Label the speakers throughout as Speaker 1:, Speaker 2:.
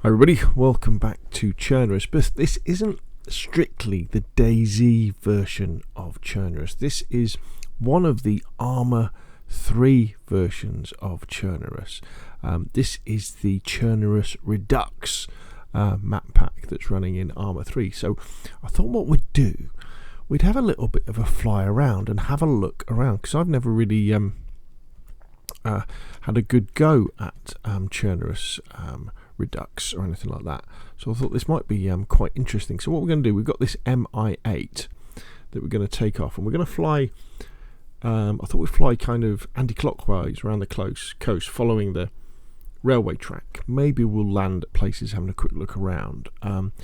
Speaker 1: Hi everybody, welcome back to Chernarus, but this isn't strictly the DayZ version of Chernarus. This is one of the Arma 3 versions of Chernarus. This is the Chernarus Redux map pack that's running in Arma 3. So I thought what we'd do, we'd have a little bit of a fly around and have a look around, because I've never really had a good go at Chernarus Redux or anything like that, so I thought this might be quite interesting. So what we're going to do, we've got this Mi-8 that we're going to take off, and we're going to fly I thought we'd fly kind of anti-clockwise around the coast following the railway track. Maybe we'll land at places having a quick look around, and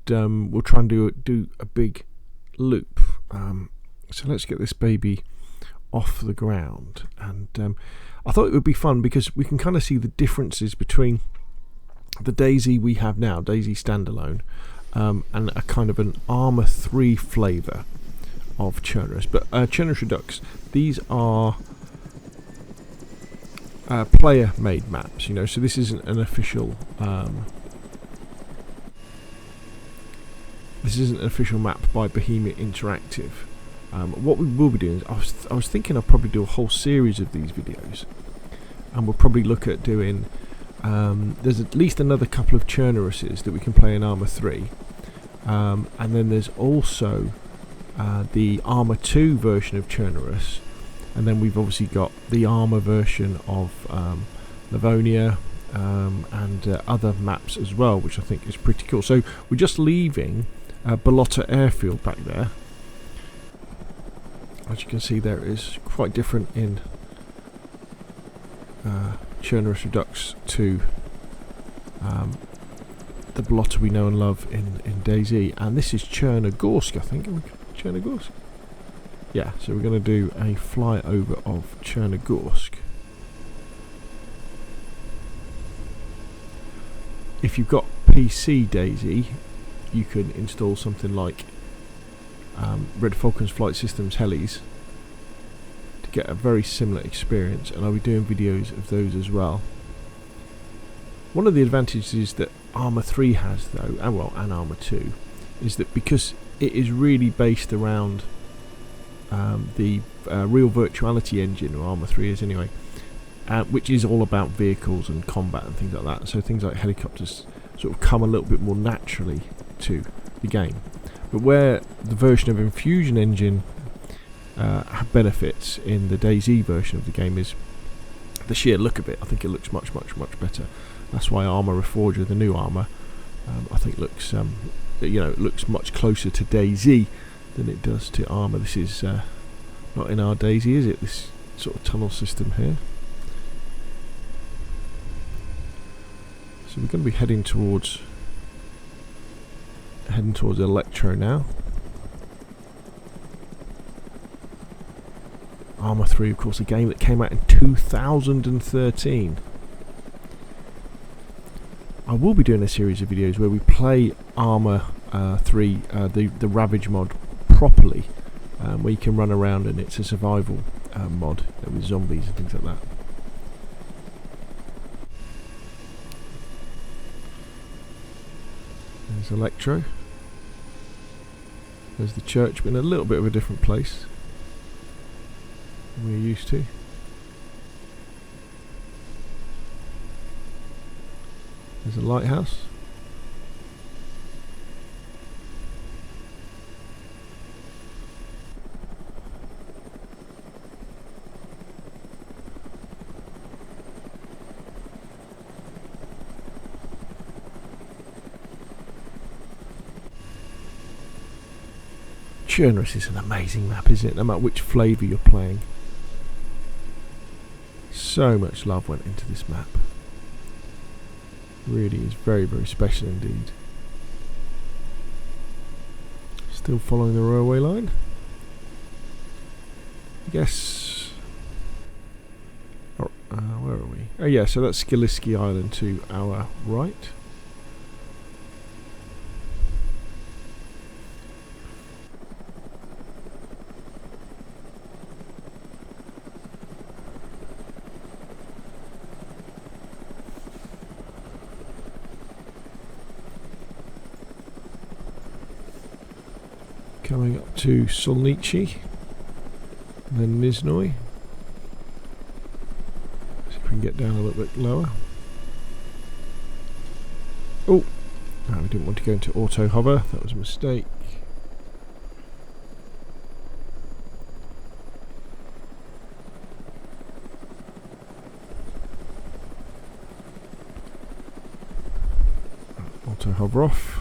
Speaker 1: we'll try and do a big loop. So let's get this baby off the ground, and I thought it would be fun because we can kind of see the differences between the DayZ we have now, DayZ standalone, and a kind of an Arma 3 flavour of Chernarus. But Chernarus Redux, these are player-made maps, you know. So this isn't an official. This isn't an official map by Behemoth Interactive. What we will be doing is, I was thinking I'll probably do a whole series of these videos, and we'll probably look at doing. There's at least another couple of Chernaruses that we can play in Arma 3, and then there's also the Arma 2 version of Chernarus, and then we've obviously got the Arma version of Livonia and other maps as well, which I think is pretty cool. So we're just leaving Balota Airfield back there. As you can see, there is quite different in Chernarus Redux to the Balota we know and love in DayZ, and this is Chernarus, I think. Chernarus? Yeah, so we're going to do a flyover of Chernarus. If you've got PC DayZ, you can install something like Red Falcon's Flight Systems helis to get a very similar experience, and I'll be doing videos of those as well. One of the advantages that Arma 3 has, though, and Arma 2, is that because it is really based around the real virtuality engine, or Arma 3 is anyway, which is all about vehicles and combat and things like that. So things like helicopters sort of come a little bit more naturally to the game. But where the version of Infusion engine benefits in the DayZ version of the game is the sheer look of it. I think it looks much better. That's why Arma Reforger, the new Arma, I think looks it looks much closer to DayZ than it does to Arma. This is not in our DayZ, is it? This sort of tunnel system here. So we're going to be heading towards Electro now. Arma 3, of course, a game that came out in 2013. I will be doing a series of videos where we play Arma 3, the Ravage mod, properly, where you can run around, and it's a survival mod with zombies and things like that. There's Electro. There's the church, but in a little bit of a different place than we're used to. There's a lighthouse. Chernarus is an amazing map, isn't it? No matter which flavour you're playing. So much love went into this map. Really is very special indeed. Still following the railway line. I guess. Where are we? Oh yeah, so that's Skiliski Island to our right. Coming up to Solnici, then Nizhnoy. See if we can get down a little bit lower. Oh, no, we didn't want to go into auto hover, that was a mistake. Auto hover off.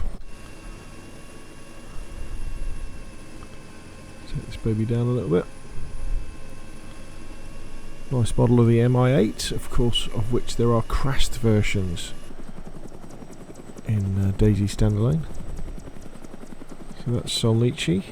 Speaker 1: Take this baby down a little bit. Nice model of the Mi-8, of course, of which there are crashed versions in DayZ standalone. So that's Solnici.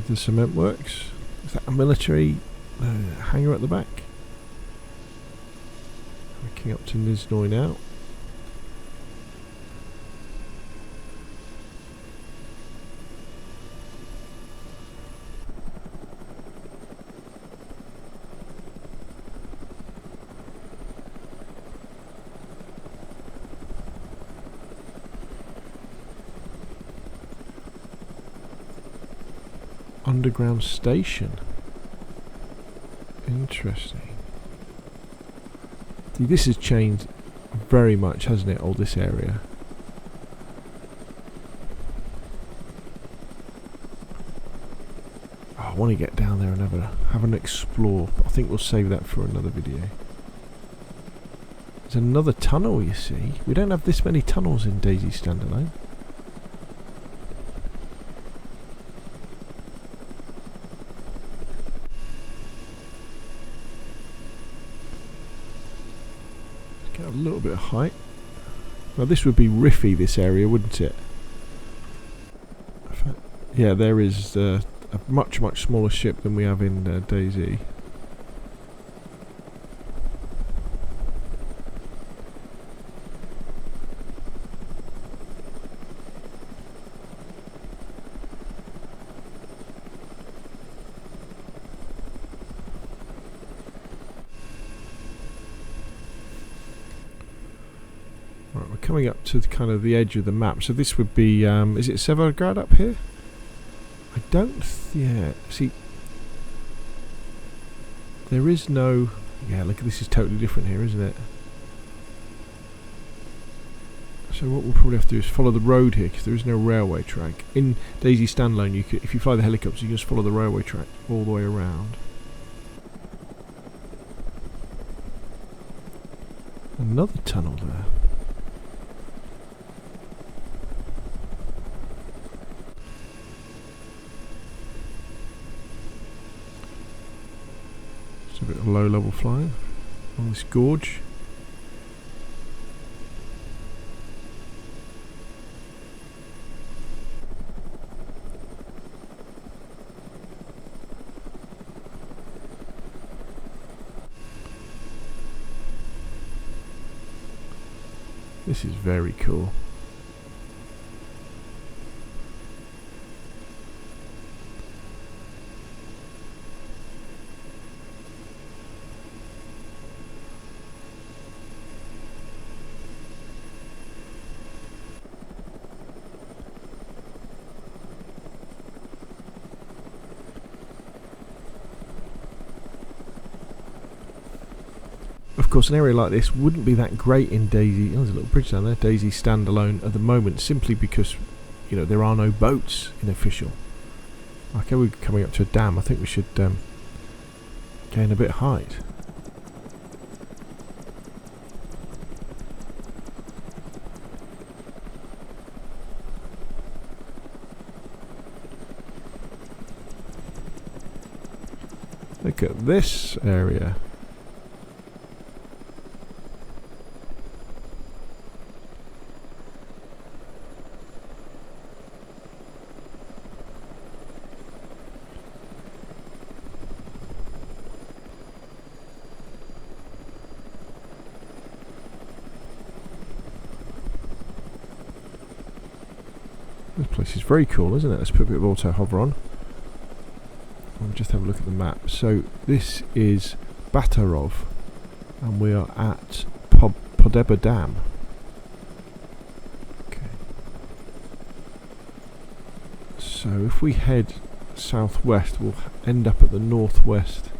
Speaker 1: The cement works. Is that a military hangar at the back? Looking up to Nizhnoy now. Underground station. Interesting. See, this has changed very much, hasn't it, all this area? Oh, I want to get down there and have an explore, but I think we'll save that for another video. There's another tunnel, you see. We don't have this many tunnels in DayZ standalone. Get a little bit of height. Well, this would be riffy, this area, wouldn't it? Yeah, there is a much smaller ship than we have in DayZ. Right, we're coming up to kind of the edge of the map. So this would be, is it Severgrad up here? I don't, yeah, see, there is no, yeah, look, this is totally different here, isn't it? So what we'll probably have to do is follow the road here, because there is no railway track. In DayZ standalone, you could, if you fly the helicopters, you can just follow the railway track all the way around. Another tunnel there. Just a bit of low level flying on this gorge. This is very cool. Of course, an area like this wouldn't be that great in DayZ. Oh, there's a little bridge down there. DayZ standalone at the moment, simply because, you know, there are no boats in official. Okay, we're coming up to a dam. I think we should gain a bit of height. Look at this area. This place is very cool, isn't it? Let's put a bit of auto hover on. We'll just have a look at the map. So this is Batarov, and we are at Podbe Dam. Okay. So if we head southwest, we'll end up at the northwest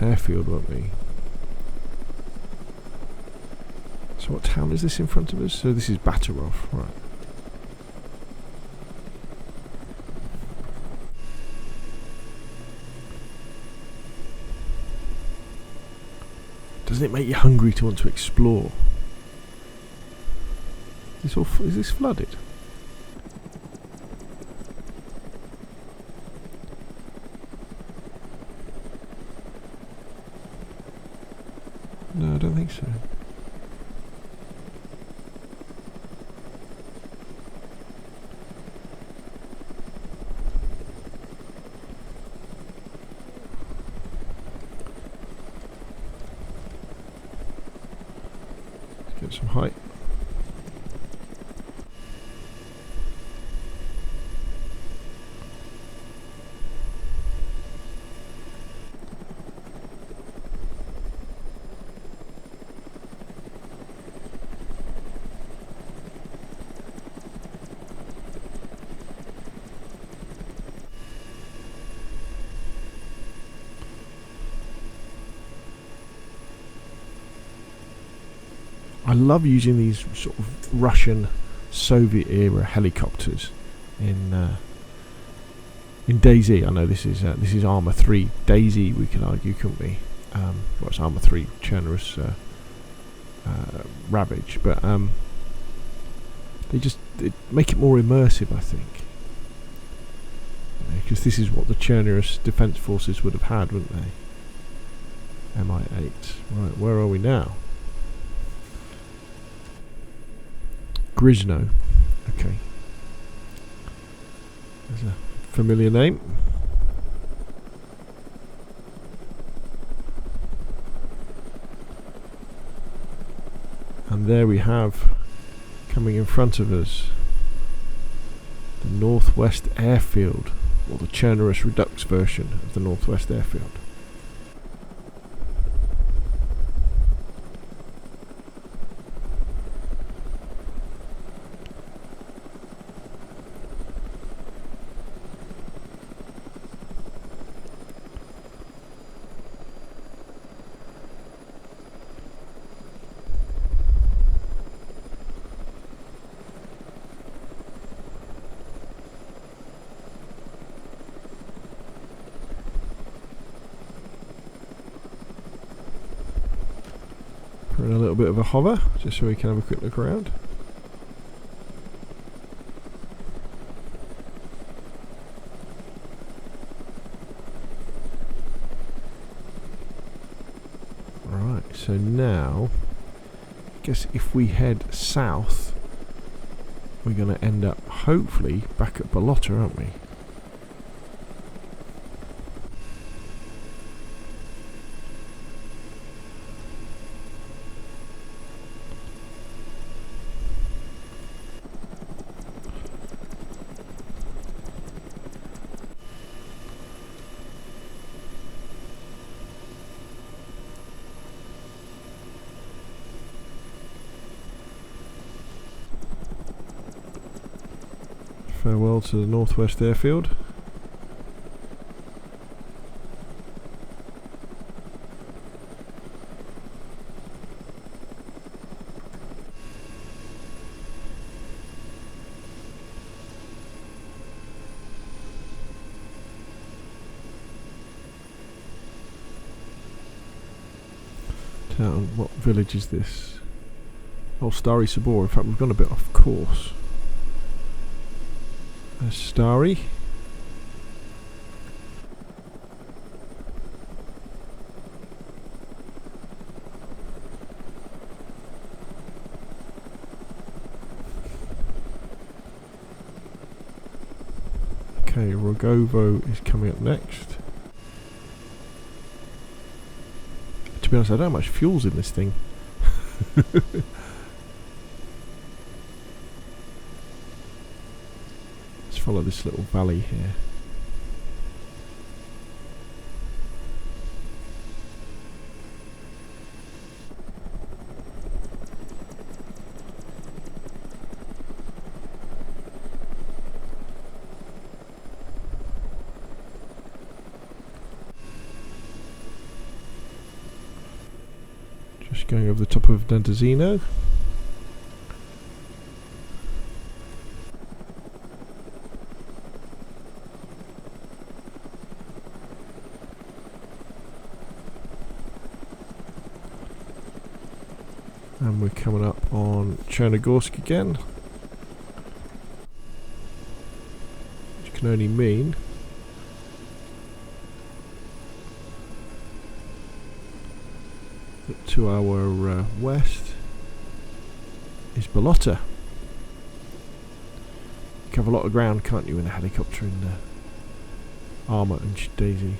Speaker 1: airfield, won't we? So what town is this in front of us? So this is Batarov, right. Doesn't it make you hungry to want to explore? Is this flooded? No, I don't think so. Let's get some height. I love using these sort of Russian Soviet era helicopters in DayZ. I know this is Arma 3 DayZ, we can argue, couldn't we? Well, it's Arma 3 Chernarus Ravage, but they make it more immersive, I think, because this is what the Chernarus Defence Forces would have had, wouldn't they? Mi-8. Right, where are we now? Grizno. Okay. There's a familiar name. And there we have, coming in front of us, the Northwest Airfield, or the Chernarus Redux version of the Northwest Airfield. In a little bit of a hover, just so we can have a quick look around. Right, so now, I guess if we head south, we're going to end up, hopefully, back at Balota, aren't we? Farewell to the Northwest Airfield. Town, what village is this? Oh, Starry Sabor. In fact, we've gone a bit off course. Starry. Okay, Rogovo is coming up next. To be honest, I don't know how much fuel's in this thing. follow this little valley here. Just going over the top of Dandazino. And we're coming up on Chernarus again, which can only mean that to our west is Balota. You cover a lot of ground, can't you, in a helicopter in Arma and DayZ.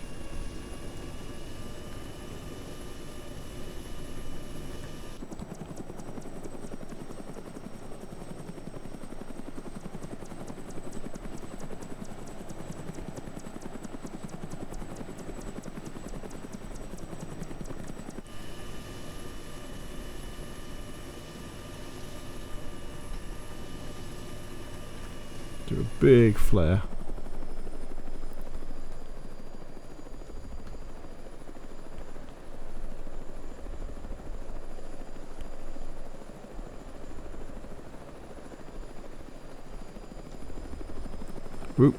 Speaker 1: Do a big flare. Whoop.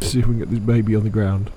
Speaker 1: See if we can get this baby on the ground.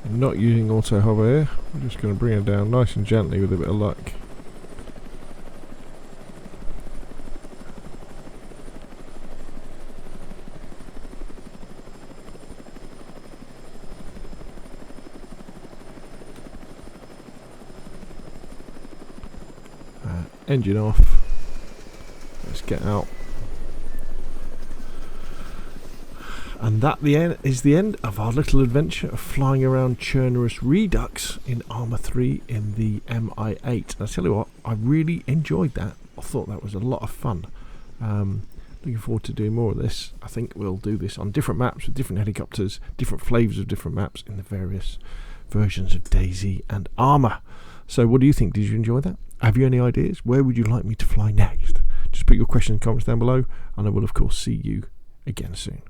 Speaker 1: Not using auto hover here, I'm just going to bring it down nice and gently with a bit of luck. Engine off, let's get out. And that is the end of our little adventure of flying around Chernarus Redux in Arma 3 in the Mi-8. And I tell you what, I really enjoyed that. I thought that was a lot of fun. Looking forward to doing more of this. I think we'll do this on different maps with different helicopters, different flavours of different maps in the various versions of DayZ and Arma. So what do you think? Did you enjoy that? Have you any ideas? Where would you like me to fly next? Just put your questions and comments down below, and I will of course see you again soon.